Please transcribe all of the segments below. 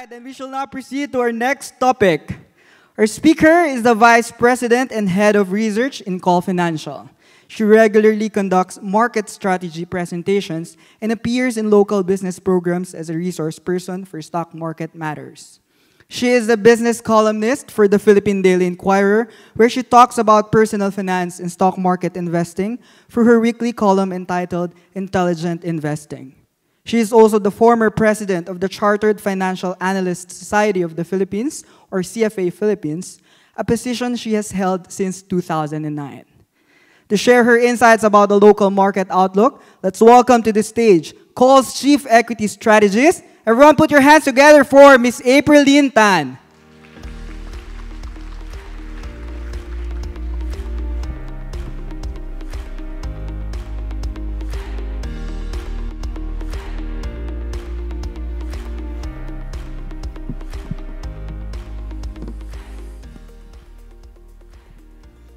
right, then we shall now proceed to our next topic. Our speaker is the Vice President and Head of Research in COL Financial. She regularly conducts market strategy presentations and appears in local business programs as a resource person for stock market matters. She is a business columnist for the Philippine Daily Inquirer, where she talks about personal finance and stock market investing for her weekly column entitled Intelligent Investing. She is also the former president of the Chartered Financial Analysts Society of the Philippines, or CFA Philippines, a position she has held since 2009. To share her insights about the local market outlook, let's welcome to the stage COL's Chief Equity Strategist. Everyone put your hands together for Miss April Lynn Tan.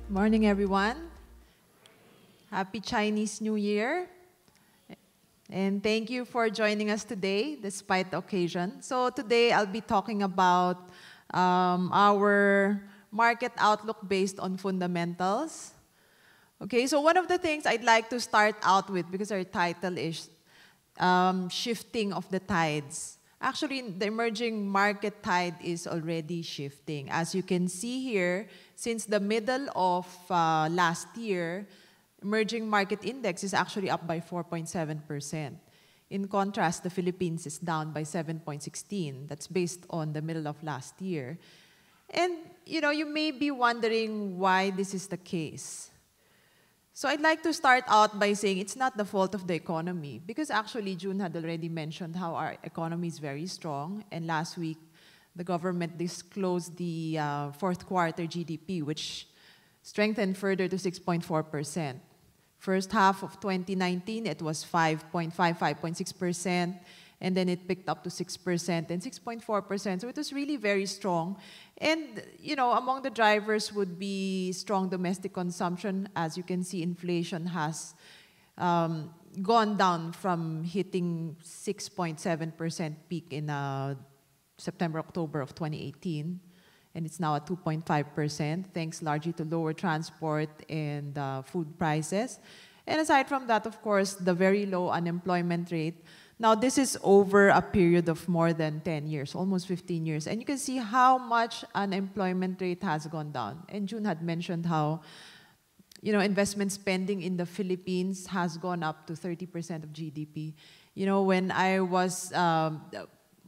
Morning, everyone. Happy Chinese New Year. And thank you for joining us today, despite the occasion. So today, I'll be talking about our market outlook based on fundamentals. Okay, so one of the things I'd like to start out with, because our title is Shifting of the Tides. Actually, the emerging market tide is already shifting. As you can see here, since the middle of last year, emerging market index is actually up by 4.7%. In contrast, the Philippines is down by 7.16%. That's based on the middle of last year. And you may be wondering why this is the case. So I'd like to start out by saying it's not the fault of the economy, because actually June had already mentioned how our economy is very strong, and last week the government disclosed the fourth quarter GDP, which strengthened further to 6.4%. First half of 2019, it was 5.6%, and then it picked up to 6% and 6.4%. So it was really very strong. And, among the drivers would be strong domestic consumption. As you can see, inflation has gone down from hitting 6.7% peak in September, October of 2018. And it's now at 2.5%, thanks largely to lower transport and food prices. And aside from that, of course, the very low unemployment rate. Now, this is over a period of more than 10 years, almost 15 years. And you can see how much unemployment rate has gone down. And June had mentioned how, investment spending in the Philippines has gone up to 30% of GDP.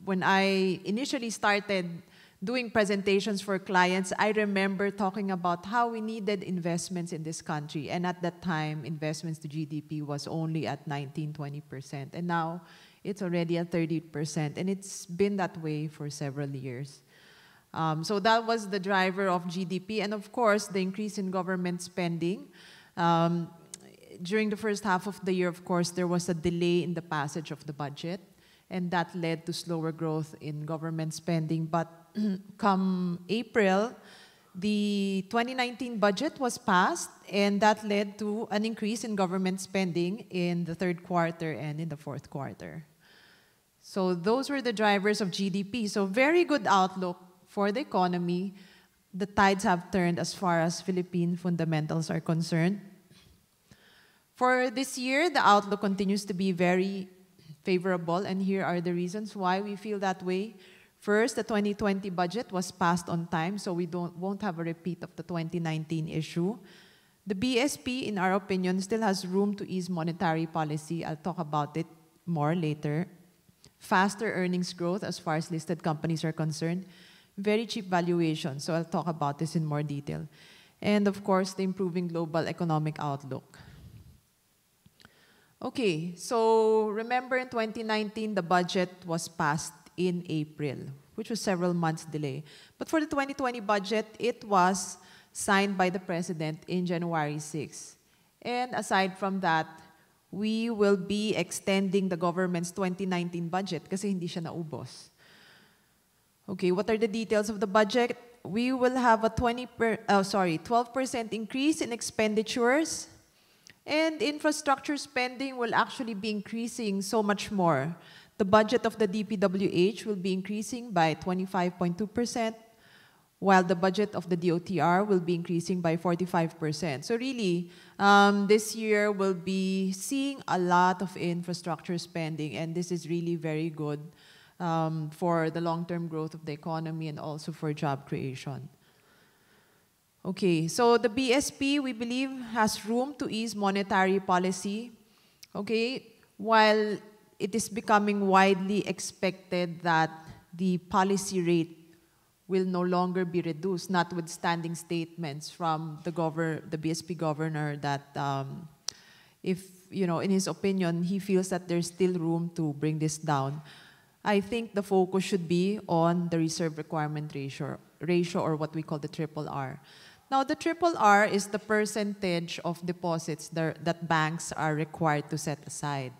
When I initially started doing presentations for clients, I remember talking about how we needed investments in this country. And at that time, investments to GDP was only at 19-20%. And now, it's already at 30%. And it's been that way for several years. So that was the driver of GDP. And of course, the increase in government spending. During the first half of the year, of course, there was a delay in the passage of the budget. And that led to slower growth in government spending. But come April, the 2019 budget was passed, and that led to an increase in government spending in the third quarter and in the fourth quarter. So those were the drivers of GDP. So very good outlook for the economy. The tides have turned as far as Philippine fundamentals are concerned. For this year, the outlook continues to be very favorable, and here are the reasons why we feel that way. First, the 2020 budget was passed on time, so we won't have a repeat of the 2019 issue. The BSP, in our opinion, still has room to ease monetary policy. I'll talk about it more later. Faster earnings growth as far as listed companies are concerned. Very cheap valuation, so I'll talk about this in more detail. And of course, the improving global economic outlook. Okay, so remember in 2019, the budget was passed in April, which was several months delay. But for the 2020 budget, it was signed by the President in January 6. And aside from that, we will be extending the government's 2019 budget kasi hindi siya naubos. Okay, what are the details of the budget? We will have a 12% increase in expenditures, and infrastructure spending will actually be increasing so much more. The budget of the DPWH will be increasing by 25.2%, while the budget of the DOTR will be increasing by 45%. So really, this year we'll be seeing a lot of infrastructure spending, and this is really very good for the long-term growth of the economy and also for job creation. Okay, so the BSP, we believe, has room to ease monetary policy. Okay, while it is becoming widely expected that the policy rate will no longer be reduced, notwithstanding statements from the BSP governor that if, in his opinion, he feels that there's still room to bring this down. I think the focus should be on the reserve requirement ratio or what we call the triple R. Now, the triple R is the percentage of deposits that banks are required to set aside.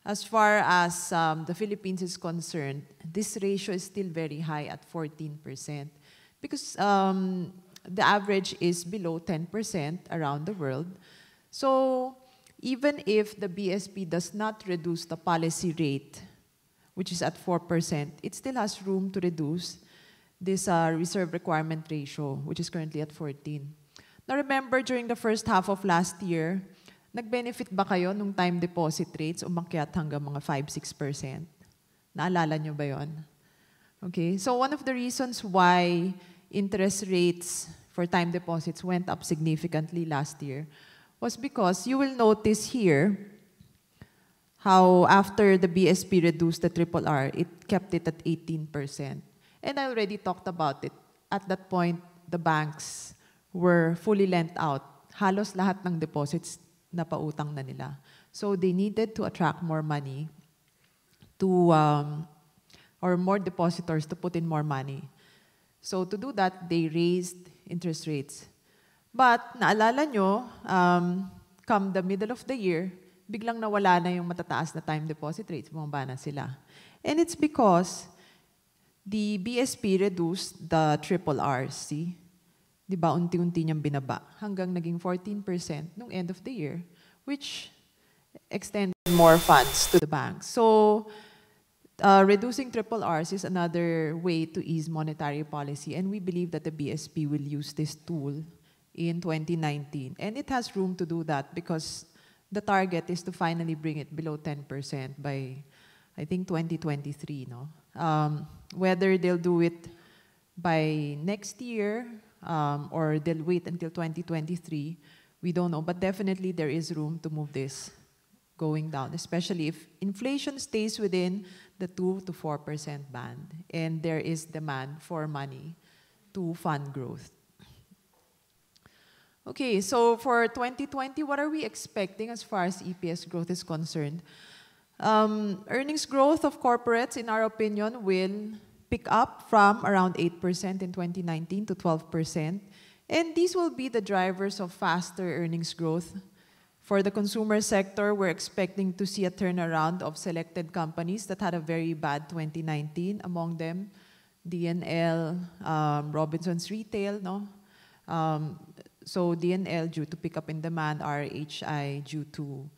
As far as the Philippines is concerned, this ratio is still very high at 14% because the average is below 10% around the world. So even if the BSP does not reduce the policy rate, which is at 4%, it still has room to reduce this reserve requirement ratio, which is currently at 14. Now remember, during the first half of last year, nag-benefit ba kayo nung time deposit rates umakyat hanggang mga 5-6%? Naalala nyo ba yon? Okay, so one of the reasons why interest rates for time deposits went up significantly last year was because you will notice here how after the BSP reduced the triple R, it kept it at 18%. And I already talked about it. At that point, the banks were fully lent out. Halos lahat ng deposits napautang na nila. So they needed to attract more money to, or more depositors to put in more money. So to do that, they raised interest rates. But naalala nyo, come the middle of the year, biglang nawala na yung matataas na time deposit rates, bumaba na sila. And it's because the BSP reduced the triple Rs, see? Di ba, unti-unti niyang binaba hanggang naging 14% nung end of the year, which extended more funds to the banks. So, reducing triple Rs is another way to ease monetary policy, and we believe that the BSP will use this tool in 2019. And it has room to do that because the target is to finally bring it below 10% by, I think, 2023, no? Whether they'll do it by next year or they'll wait until 2023, we don't know. But definitely there is room to move this going down, especially if inflation stays within the 2 to 4% band and there is demand for money to fund growth. Okay, so for 2020, what are we expecting as far as EPS growth is concerned? Earnings growth of corporates, in our opinion, will pick up from around 8% in 2019 to 12%. And these will be the drivers of faster earnings growth. For the consumer sector, we're expecting to see a turnaround of selected companies that had a very bad 2019, among them DNL, Robinsons Retail, no? So DNL due to pick up in demand, RHI due to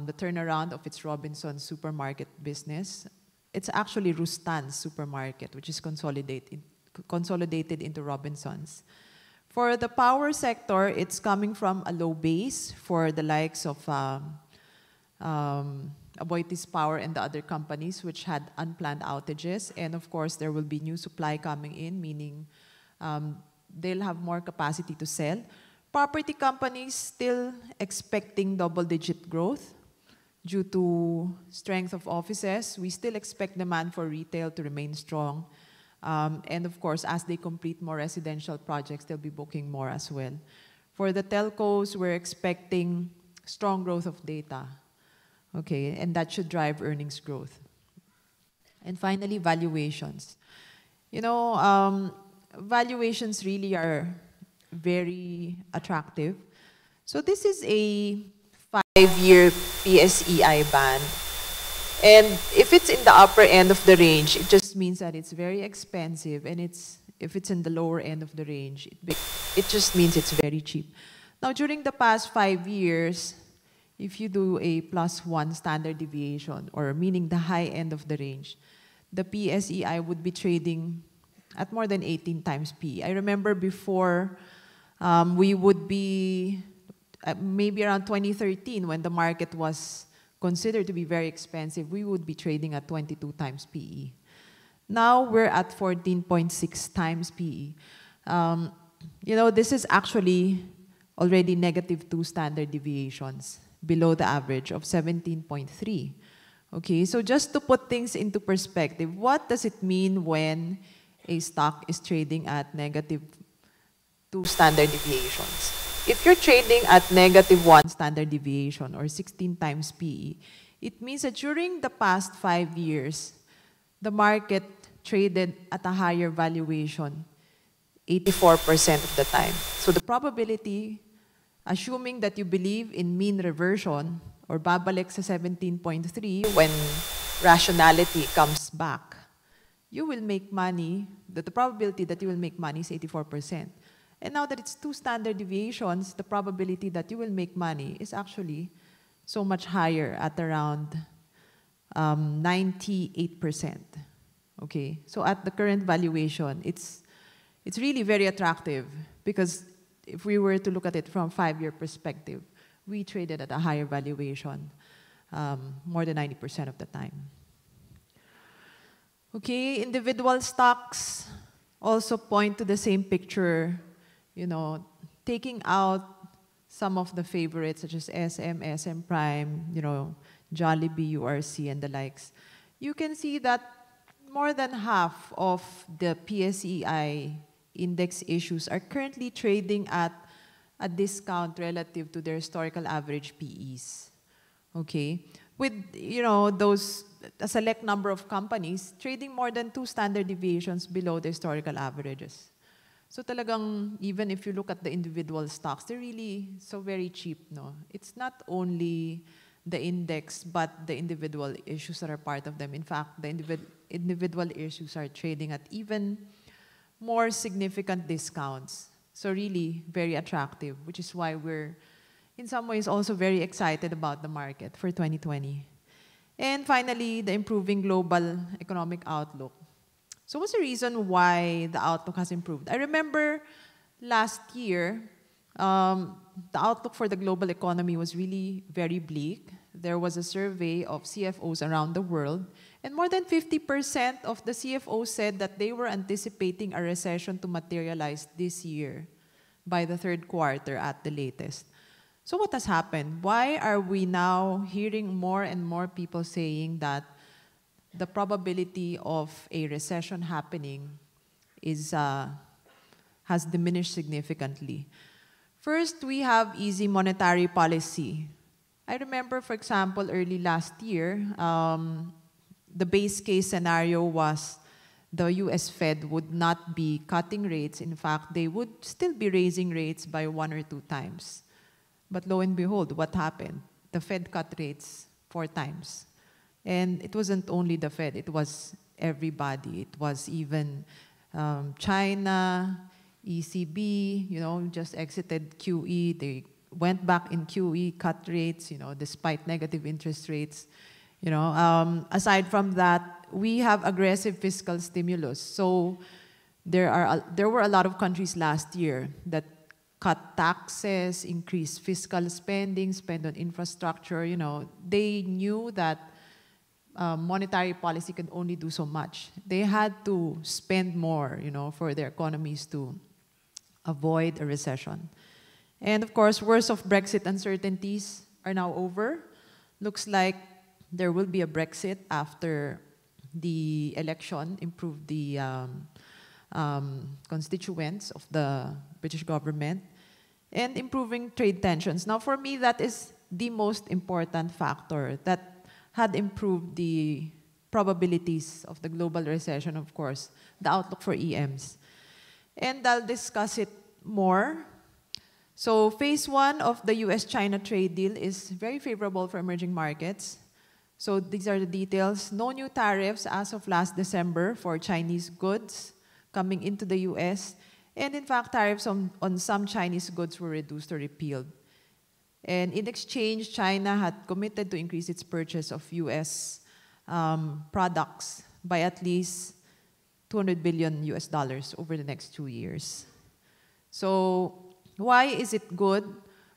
the turnaround of its Robinsons supermarket business. It's actually Rustan's supermarket, which is consolidated into Robinsons. For the power sector, it's coming from a low base for the likes of Aboitiz Power and the other companies which had unplanned outages. And of course, there will be new supply coming in, meaning they'll have more capacity to sell. Property companies still expecting double-digit growth due to strength of offices. We still expect demand for retail to remain strong. And of course, as they complete more residential projects, they'll be booking more as well. For the telcos, we're expecting strong growth of data. Okay, and that should drive earnings growth. And finally, valuations. You know, valuations really are very attractive. So this is a 5-year PSEI band. And if it's in the upper end of the range, it just means that it's very expensive. And if it's in the lower end of the range, it just means it's very cheap. Now, during the past 5 years, if you do a +1 standard deviation, or meaning the high end of the range, the PSEI would be trading at more than 18 times P. I remember before we would be, maybe around 2013, when the market was considered to be very expensive, we would be trading at 22 times PE. Now we're at 14.6 times PE. You know, this is actually already -2 standard deviations below the average of 17.3. Okay, so just to put things into perspective, what does it mean when a stock is trading at -2 standard deviations? If you're trading at -1 standard deviation, or 16 times PE, it means that during the past 5 years, the market traded at a higher valuation 84% of the time. So the probability, assuming that you believe in mean reversion, or babalik sa 17.3 when rationality comes back, you will make money, that the probability that you will make money is 84%. And now that it's 2 standard deviations, the probability that you will make money is actually so much higher, at around 98%. Okay, so at the current valuation, it's really very attractive, because if we were to look at it from a 5-year perspective, we traded at a higher valuation more than 90% of the time. Okay, individual stocks also point to the same picture, you know, taking out some of the favorites such as SM Prime, you know, Jollibee, URC, and the likes. You can see that more than half of the PSEI index issues are currently trading at a discount relative to their historical average PEs. Okay, with, you know, those, a select number of companies trading more than 2 standard deviations below the historical averages. So talagang, even if you look at the individual stocks, they're really so very cheap, no? It's not only the index, but the individual issues that are part of them. In fact, the individual issues are trading at even more significant discounts. So really very attractive, which is why we're in some ways also very excited about the market for 2020. And finally, the improving global economic outlook. So what's the reason why the outlook has improved? I remember last year, the outlook for the global economy was really very bleak. There was a survey of CFOs around the world, and more than 50% of the CFOs said that they were anticipating a recession to materialize this year by the 3rd quarter at the latest. So what has happened? Why are we now hearing more and more people saying that the probability of a recession happening is, has diminished significantly? First, we have easy monetary policy. I remember, for example, early last year, the base case scenario was the US Fed would not be cutting rates. In fact, they would still be raising rates by 1 or 2 times. But lo and behold, what happened? The Fed cut rates 4 times. And it wasn't only the Fed, it was everybody. It was even China, ECB, you know, just exited QE. They went back in QE, cut rates, you know, despite negative interest rates. You know, aside from that, we have aggressive fiscal stimulus. So there were a lot of countries last year that cut taxes, increased fiscal spending, spend on infrastructure. You know, they knew that monetary policy can only do so much. They had to spend more, you know, for their economies to avoid a recession. And of course, worst of Brexit uncertainties are now over. Looks like there will be a Brexit after the election improved the constituents of the British government, and improving trade tensions. Now, for me, that is the most important factor that had improved the probabilities of the global recession, of course, the outlook for EMs. And I'll discuss it more. So phase 1 of the US-China trade deal is very favorable for emerging markets. So these are the details. No new tariffs as of last December for Chinese goods coming into the US. And in fact, tariffs on some Chinese goods were reduced or repealed. And in exchange, China had committed to increase its purchase of US products by at least $200 billion over the next 2 years. So why is it good?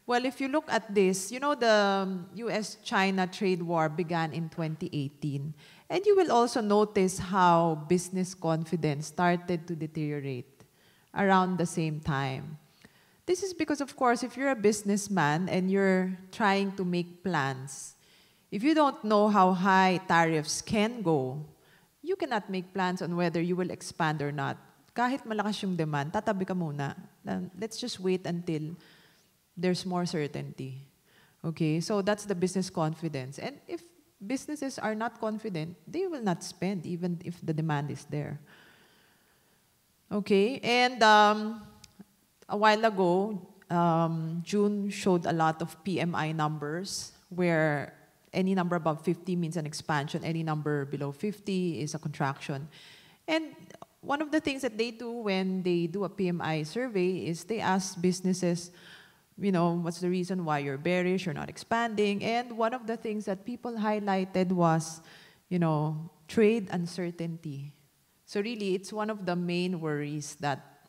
Well, if you look at this, you know, the US-China trade war began in 2018. And you will also notice how business confidence started to deteriorate around the same time. This is because, of course, if you're a businessman and you're trying to make plans, if you don't know how high tariffs can go, you cannot make plans on whether you will expand or not. Kahit malakas yung demand, tatabi ka muna. Let's just wait until there's more certainty. Okay, so that's the business confidence. And if businesses are not confident, they will not spend even if the demand is there. Okay, and a while ago, June showed a lot of PMI numbers where any number above 50 means an expansion, any number below 50 is a contraction. And one of the things that they do when they do a PMI survey is they ask businesses, you know, what's the reason why you're bearish, you're not expanding? And one of the things that people highlighted was, you know, trade uncertainty. So really, it's one of the main worries that,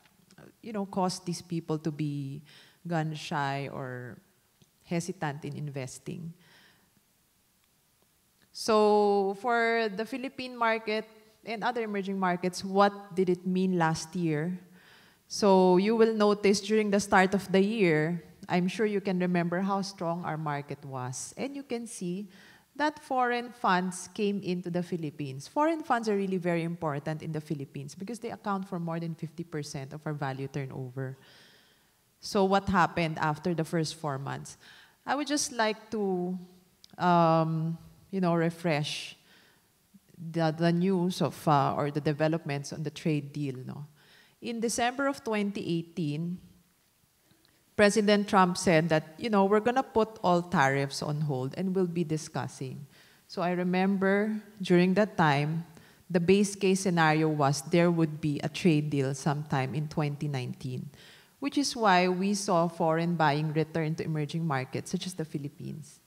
you know, cause these people to be gun-shy or hesitant in investing. So for the Philippine market and other emerging markets, what did it mean last year? So you will notice during the start of the year, I'm sure you can remember how strong our market was. And you can see that foreign funds came into the Philippines. Foreign funds are really very important in the Philippines because they account for more than 50% of our value turnover. So what happened after the first 4 months? I would just like to you know, refresh the news of, or the developments on the trade deal. No? In December of 2018, President Trump said that, you know, we're going to put all tariffs on hold and we'll be discussing. So I remember during that time, the base case scenario was there would be a trade deal sometime in 2019, which is why we saw foreign buying return to emerging markets such as the Philippines.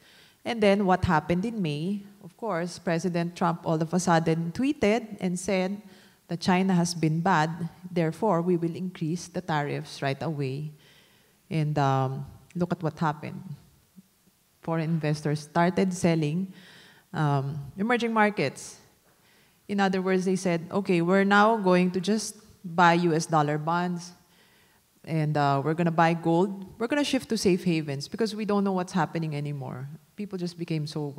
And then what happened in May, of course, President Trump all of a sudden tweeted and said that China has been bad, therefore we will increase the tariffs right away. And look at what happened. Foreign investors started selling emerging markets. In other words, they said, okay, we're now going to just buy US dollar bonds, and we're going to buy gold. We're going to shift to safe havens because we don't know what's happening anymore. People just became so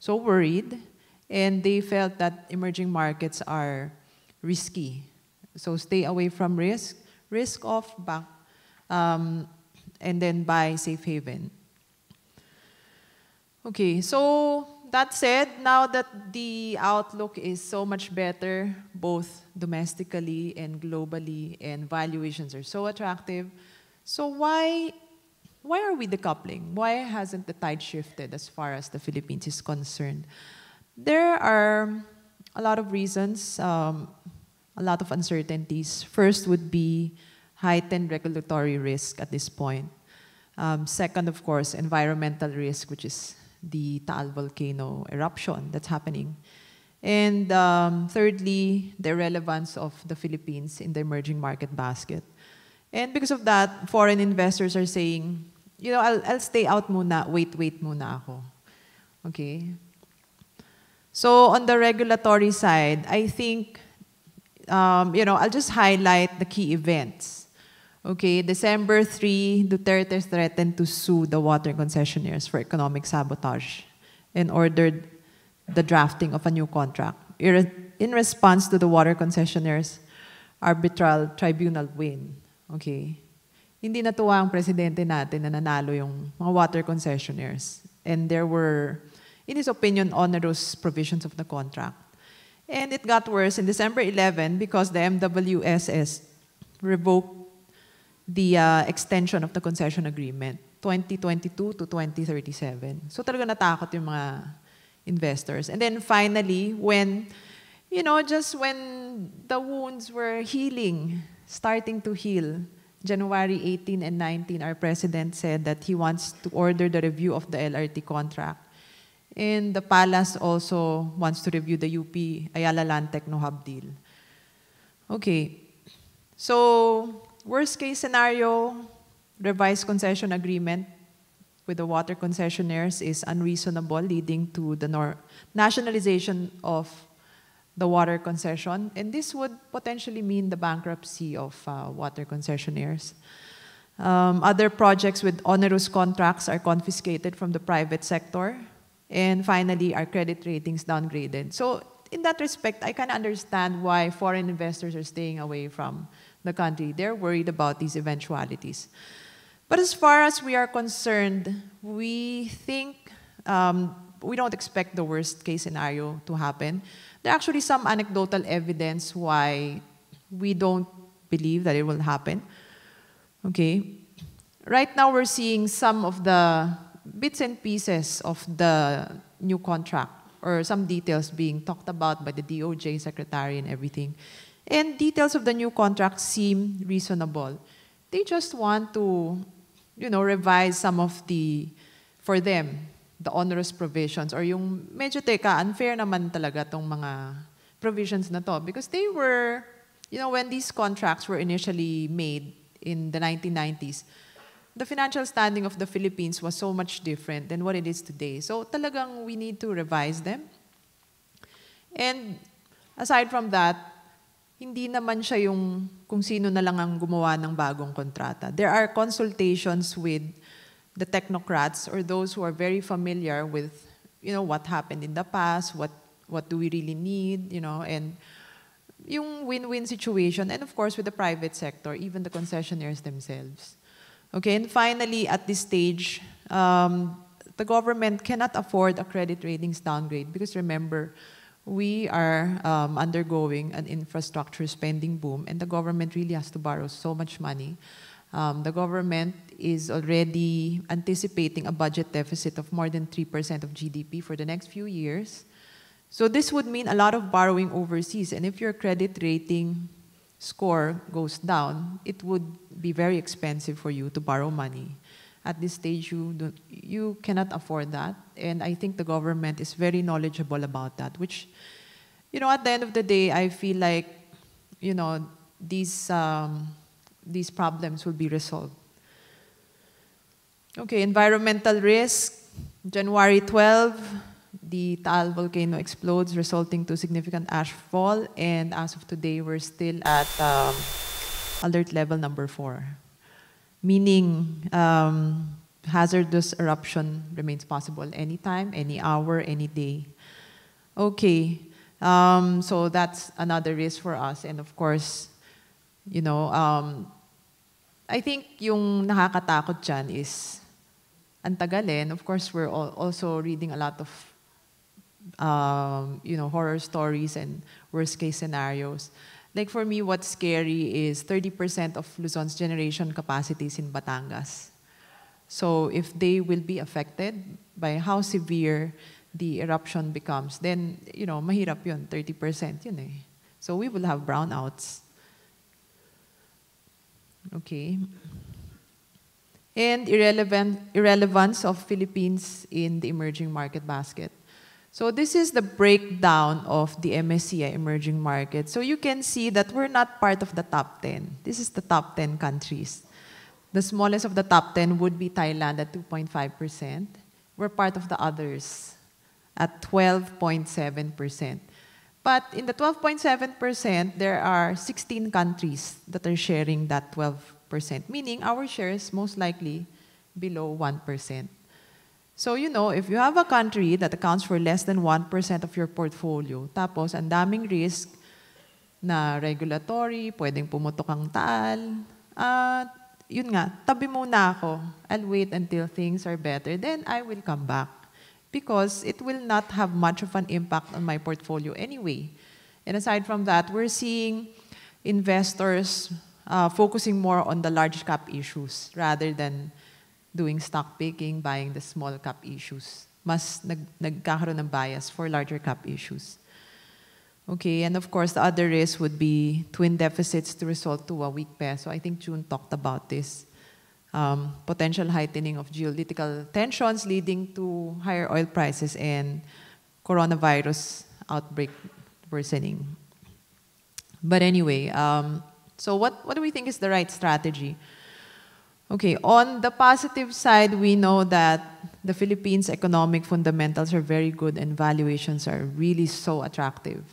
worried, and they felt that emerging markets are risky. So stay away from risk off back, and then buy safe haven. Okay, so that said, now that the outlook is so much better, both domestically and globally, and valuations are so attractive, so why are we decoupling? Why hasn't the tide shifted as far as the Philippines is concerned? There are a lot of reasons, a lot of uncertainties. First would be heightened regulatory risk at this point. Second, of course, environmental risk, which is the Taal volcano eruption that's happening. And thirdly, the relevance of the Philippines in the emerging market basket. And because of that, foreign investors are saying, you know, I'll stay out muna, wait muna ako. Okay? So on the regulatory side, I think, you know, I'll just highlight the key events. Okay, December 3, Duterte threatened to sue the water concessionaires for economic sabotage and ordered the drafting of a new contract. In response to the water concessionaires' arbitral tribunal win. Okay, hindi natuwa ang presidente natin na nanalo yung mga water concessionaires. And there were, in his opinion, onerous provisions of the contract. And it got worse in December 11 because the MWSS revoked the extension of the concession agreement, 2022 to 2037. So talaga natakot yung mga investors. And then finally, when, you know, just when the wounds were healing, starting to heal, January 18 and 19, our president said that he wants to order the review of the LRT contract. And the Palace also wants to review the UP Ayala Land Techno Hub deal. Okay, so worst case scenario, revised concession agreement with the water concessionaires is unreasonable, leading to the nationalization of the water concession. And this would potentially mean the bankruptcy of water concessionaires. Other projects with onerous contracts are confiscated from the private sector. And finally, our credit ratings downgraded. So in that respect, I can understand why foreign investors are staying away from the country. They're worried about these eventualities. But as far as we are concerned, we think we don't expect the worst case scenario to happen. There are actually some anecdotal evidence why we don't believe that it will happen. Okay. Right now, we're seeing some of the bits and pieces of the new contract, or some details being talked about by the DOJ secretary and everything. And details of the new contract seem reasonable. They just want to, revise some of the, for them, the onerous provisions, or yung medyo teka, unfair naman talaga tong mga provisions na to. Because they were, when these contracts were initially made in the 1990s, the financial standing of the Philippines was so much different than what it is today. So talagang we need to revise them. And aside from that, hindi naman siya yung kung sino na lang ang gumawa ng bagong kontrata. There are consultations with the technocrats, or those who are very familiar with, what happened in the past, what do we really need, and yung win-win situation, and of course with the private sector, even the concessionaires themselves. Okay, and finally, at this stage, the government cannot afford a credit ratings downgrade because remember, we are undergoing an infrastructure spending boom, and the government really has to borrow so much money. The government is already anticipating a budget deficit of more than 3% of GDP for the next few years. So this would mean a lot of borrowing overseas, and if your credit rating score goes down, it would be very expensive for you to borrow money. At this stage, you cannot afford that. And I think the government is very knowledgeable about that, which, at the end of the day, I feel like, these problems will be resolved. Okay, environmental risk. January 12, the Taal volcano explodes, resulting to significant ash fall. And as of today, we're still at alert level number 4. Meaning hazardous eruption remains possible anytime, any hour, any day. Okay, so that's another risk for us. And of course, I think yung nakakatakot dyan is ang tagalin. Of course, we're also reading a lot of horror stories and worst case scenarios. Like for me, what's scary is 30% of Luzon's generation capacity is in Batangas. So if they will be affected by how severe the eruption becomes, then, mahirap yun, 30% yun eh. So we will have brownouts. Okay. And irrelevance of Philippines in the emerging market basket. So this is the breakdown of the MSCI emerging market. So you can see that we're not part of the top 10. This is the top 10 countries. The smallest of the top 10 would be Thailand at 2.5%. We're part of the others at 12.7%. But in the 12.7%, there are 16 countries that are sharing that 12%, meaning our share is most likely below 1%. So, if you have a country that accounts for less than 1% of your portfolio, tapos ang daming risk na regulatory, pwedeng pumutok ang taal, yun nga, tabi muna ako. I'll wait until things are better, then I will come back. Because it will not have much of an impact on my portfolio anyway. And aside from that, we're seeing investors focusing more on the large cap issues rather than doing stock picking, buying the small cap issues. Mas nagkakaroon ng bias for larger cap issues. Okay, and of course, the other risk would be twin deficits to result to a weak peso. I think June talked about this. Potential heightening of geopolitical tensions leading to higher oil prices and coronavirus outbreak worsening. But anyway, so what do we think is the right strategy? Okay, on the positive side, we know that the Philippines' economic fundamentals are very good and valuations are really so attractive.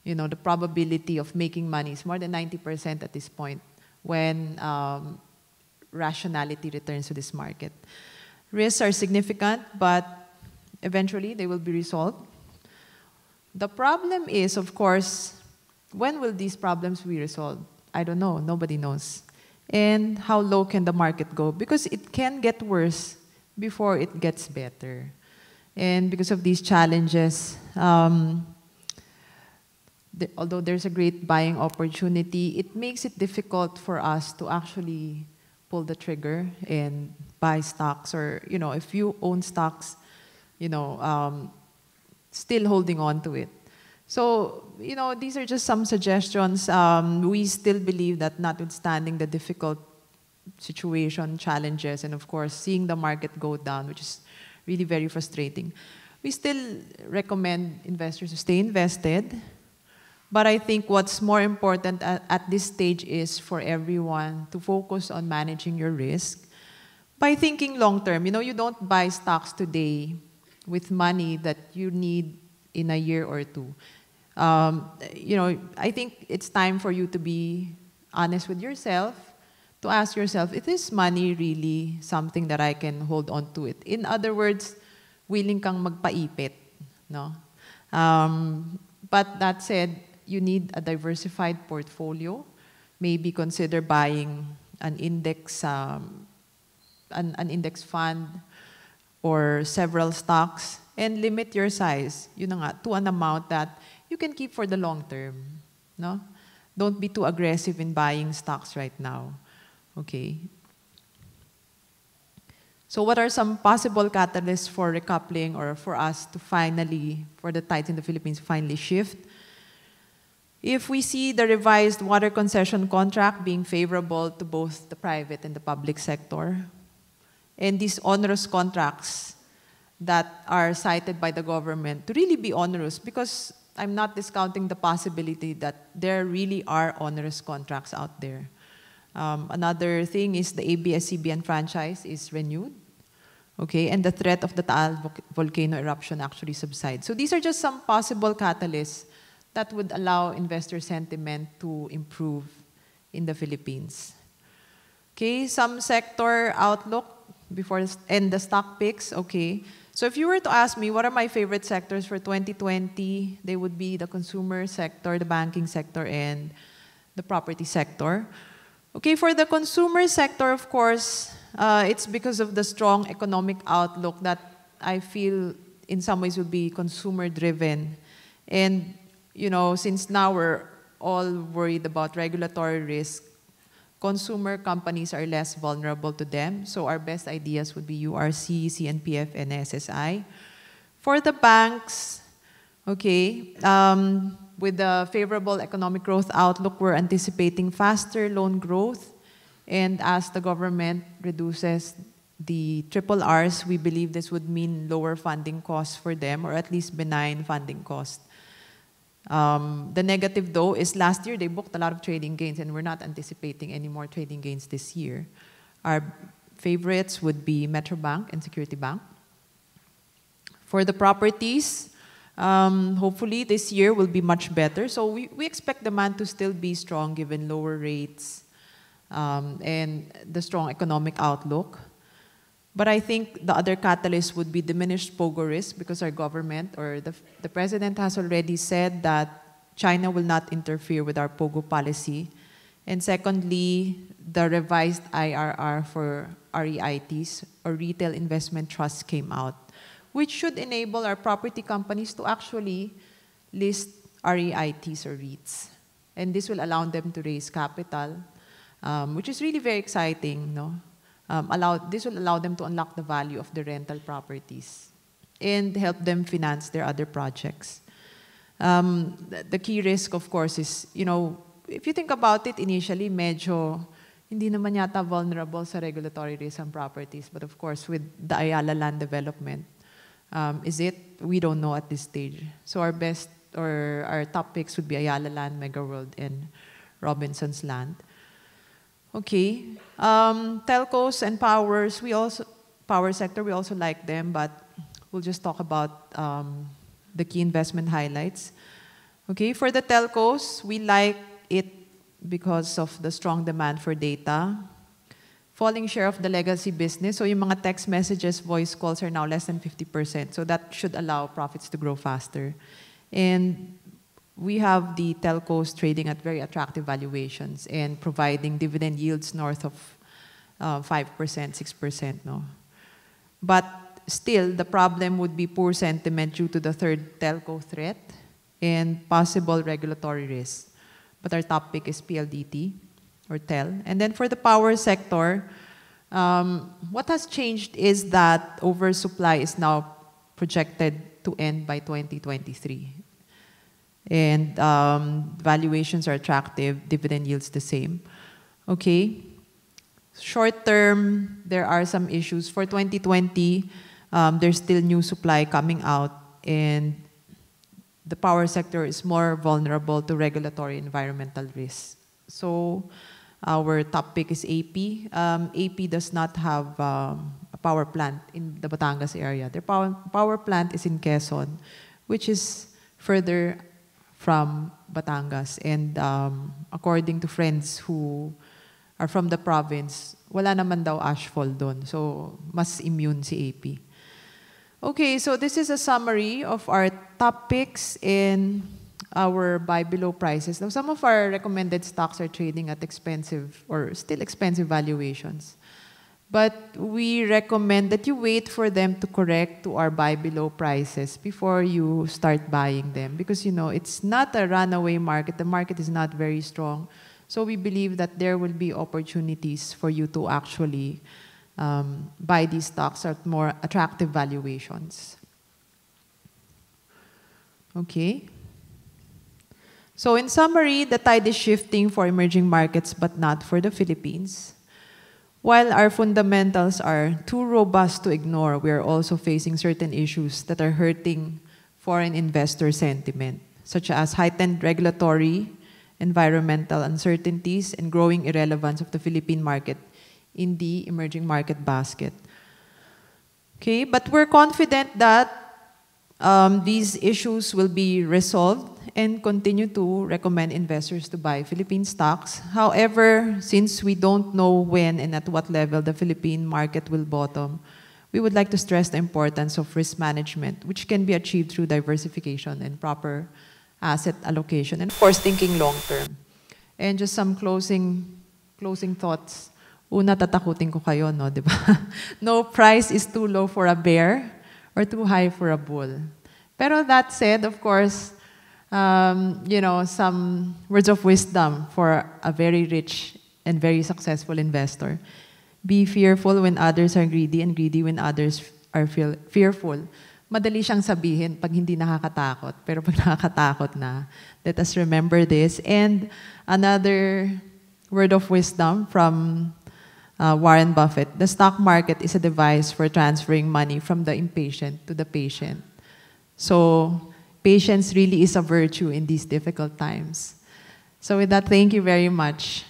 You know, the probability of making money is more than 90% at this point when rationality returns to this market. Risks are significant, but eventually they will be resolved. The problem is, of course, when will these problems be resolved? I don't know. Nobody knows. And how low can the market go? Because it can get worse before it gets better. And because of these challenges, although there's a great buying opportunity, it makes it difficult for us to actually pull the trigger and buy stocks. Or, you know, if you own stocks, you know, still holding on to it. So, you know, these are just some suggestions. We still believe that notwithstanding the difficult situation, challenges, and of course, seeing the market go down, which is really very frustrating, we still recommend investors to stay invested. But I think what's more important at this stage is for everyone to focus on managing your risk by thinking long term. You know, you don't buy stocks today with money that you need in a year or two. You know, I think it's time for you to be honest with yourself, to ask yourself, is this money really something that I can hold on to it? In other words, willing kang magpaipit, no? But that said, you need a diversified portfolio. Maybe consider buying an index, an index fund or several stocks, and limit your size, yun na nga, to an amount that you can keep for the long term. No? Don't be too aggressive in buying stocks right now. Okay. So what are some possible catalysts for recoupling or for us to finally, for the tides in the Philippines to finally shift? If we see the revised water concession contract being favorable to both the private and the public sector, and these onerous contracts that are cited by the government to really be onerous, because I'm not discounting the possibility that there really are onerous contracts out there. Another thing is the ABS-CBN franchise is renewed, okay, and the threat of the Taal volcano eruption actually subsides. So these are just some possible catalysts that would allow investor sentiment to improve in the Philippines. Okay, some sector outlook before and the stock picks. Okay, so if you were to ask me what are my favorite sectors for 2020, they would be the consumer sector, the banking sector, and the property sector. Okay, for the consumer sector, of course, it's because of the strong economic outlook that I feel in some ways would be consumer-driven. And, you know, since now we're all worried about regulatory risk, consumer companies are less vulnerable to them. So our best ideas would be URC, CNPF, and SSI. For the banks, okay, with the favorable economic growth outlook, we're anticipating faster loan growth. And as the government reduces the triple Rs, we believe this would mean lower funding costs for them, or at least benign funding costs. The negative, though, is last year they booked a lot of trading gains, and we're not anticipating any more trading gains this year. Our favorites would be Metrobank and Security Bank. For the properties, hopefully this year will be much better. So we expect demand to still be strong given lower rates and the strong economic outlook. But I think the other catalyst would be diminished POGO risk, because our government or the president has already said that China will not interfere with our POGO policy. And secondly, the revised IRR for REITs, or retail investment trusts, came out, which should enable our property companies to actually list REITs or REITs. And this will allow them to raise capital, which is really very exciting, no? This will allow them to unlock the value of the rental properties and help them finance their other projects. The key risk, of course, is, if you think about it, initially, medyo hindi naman yata vulnerable sa regulatory risk ang properties. But of course, with the Ayala land development, is it? We don't know at this stage. So our best, or our top picks would be Ayala land, Mega World, and Robinson's land. Okay. Telcos and power sector, we also like them, but we'll just talk about the key investment highlights. Okay, for the telcos, we like it because of the strong demand for data, falling share of the legacy business. So yung mga text messages, voice calls are now less than 50%. So that should allow profits to grow faster. And we have the telcos trading at very attractive valuations and providing dividend yields north of 5%, 6%. No? But still, the problem would be poor sentiment due to the third telco threat and possible regulatory risks. But our top pick is PLDT, or TEL. And then for the power sector, what has changed is that oversupply is now projected to end by 2023. And valuations are attractive, dividend yields the same. Okay. Short term, there are some issues. For 2020, there's still new supply coming out, and the power sector is more vulnerable to regulatory environmental risks. So our top pick is AP. AP does not have a power plant in the Batangas area. Their power plant is in Quezon, which is further from Batangas. And according to friends who are from the province, wala naman daw ashfall doon. So mas immune si AP. Okay, so this is a summary of our top picks in our buy below prices. Now, some of our recommended stocks are trading at expensive or still expensive valuations. But we recommend that you wait for them to correct to our buy below prices before you start buying them. Because, it's not a runaway market. The market is not very strong. So we believe that there will be opportunities for you to actually buy these stocks at more attractive valuations. Okay. So in summary, the tide is shifting for emerging markets but not for the Philippines. While our fundamentals are too robust to ignore, we are also facing certain issues that are hurting foreign investor sentiment, such as heightened regulatory, environmental uncertainties, and growing irrelevance of the Philippine market in the emerging market basket. Okay, but we're confident that these issues will be resolved and continue to recommend investors to buy Philippine stocks. However, since we don't know when and at what level the Philippine market will bottom, we would like to stress the importance of risk management, which can be achieved through diversification and proper asset allocation, and of course, thinking long term. And just some closing thoughts. Una, tatakutin ko kayo, no, di ba? No price is too low for a bear or too high for a bull. Pero that said, of course, some words of wisdom for a very rich and very successful investor. Be fearful when others are greedy and greedy when others are fearful. Madali siyang sabihin pag hindi nakakatakot. Pero pag nakakatakot na, let us remember this. And another word of wisdom from Warren Buffett: the stock market is a device for transferring money from the impatient to the patient. So patience really is a virtue in these difficult times. So with that, thank you very much.